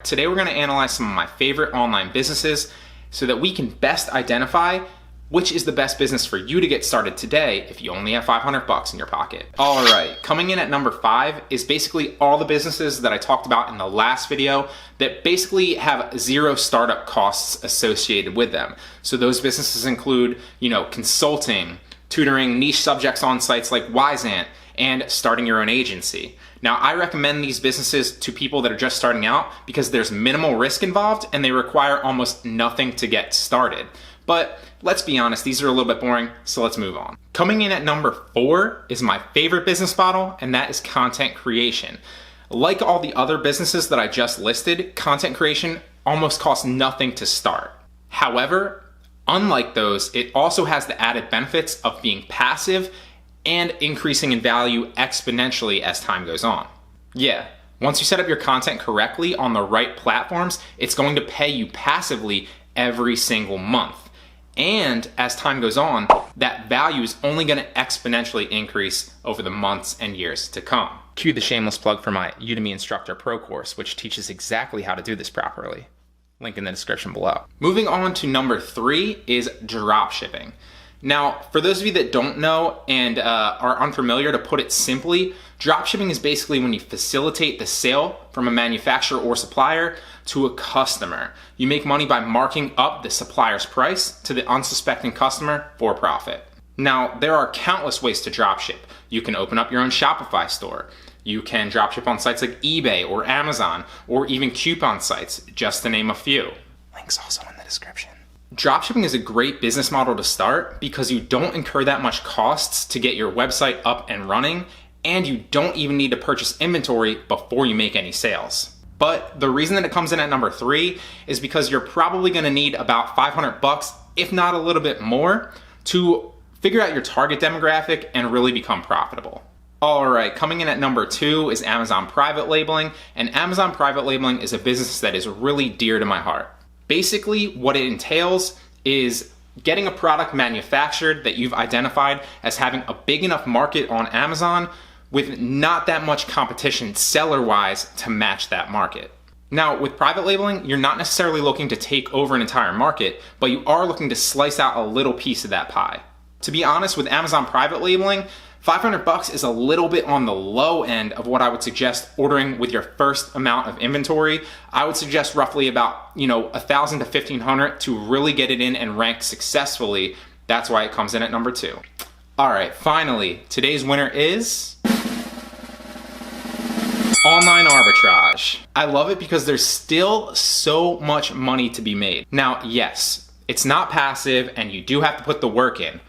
Today we're going to analyze some of my favorite online businesses so that we can best identify which is the best business for you to get started today if you only have 500 bucks in your pocket. All right, coming in at number 5 is basically all the businesses that I talked about in the last video that basically have zero startup costs associated with them. So those businesses include, consulting, tutoring niche subjects on sites like Wyzant, and starting your own agency. Now, I recommend these businesses to people that are just starting out because there's minimal risk involved and they require almost nothing to get started. But let's be honest, these are a little bit boring, so let's move on. Coming in at number 4 is my favorite business model, and that is content creation. Like all the other businesses that I just listed, content creation almost costs nothing to start. However, unlike those, it also has the added benefits of being passive and increasing in value exponentially as time goes on. Yeah, once you set up your content correctly on the right platforms, it's going to pay you passively every single month. And as time goes on, that value is only going to exponentially increase over the months and years to come. Cue the shameless plug for my Udemy Instructor Pro course, which teaches exactly how to do this properly. Link in the description below. Moving on to number 3 is dropshipping. Now, for those of you that don't know and are unfamiliar, to put it simply, dropshipping is basically when you facilitate the sale from a manufacturer or supplier to a customer. You make money by marking up the supplier's price to the unsuspecting customer for profit. Now, there are countless ways to dropship. You can open up your own Shopify store. You can dropship on sites like eBay or Amazon or even coupon sites, just to name a few. Links also in the description. Dropshipping is a great business model to start because you don't incur that much costs to get your website up and running, and you don't even need to purchase inventory before you make any sales. But the reason that it comes in at number 3 is because you're probably going to need about 500 bucks, if not a little bit more, to figure out your target demographic and really become profitable. All right, coming in at number 2 is Amazon private labeling, and Amazon private labeling is a business that is really dear to my heart. Basically, what it entails is getting a product manufactured that you've identified as having a big enough market on Amazon with not that much competition seller-wise to match that market. Now, with private labeling, you're not necessarily looking to take over an entire market, but you are looking to slice out a little piece of that pie. To be honest, with Amazon private labeling, 500 bucks is a little bit on the low end of what I would suggest ordering with your first amount of inventory. I would suggest roughly about, 1,000 to 1,500 to really get it in and rank successfully. That's why it comes in at number 2. All right, finally, today's winner is online arbitrage. I love it because there's still so much money to be made. Now, yes, it's not passive and you do have to put the work in,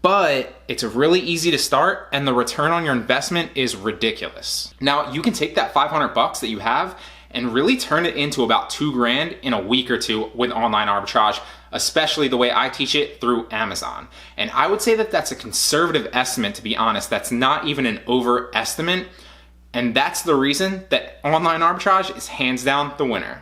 but it's really easy to start and the return on your investment is ridiculous. Now, you can take that 500 bucks that you have and really turn it into about 2 grand in a week or two with online arbitrage, especially the way I teach it through Amazon. And I would say that that's a conservative estimate, to be honest. That's not even an overestimate. And that's the reason that online arbitrage is hands down the winner.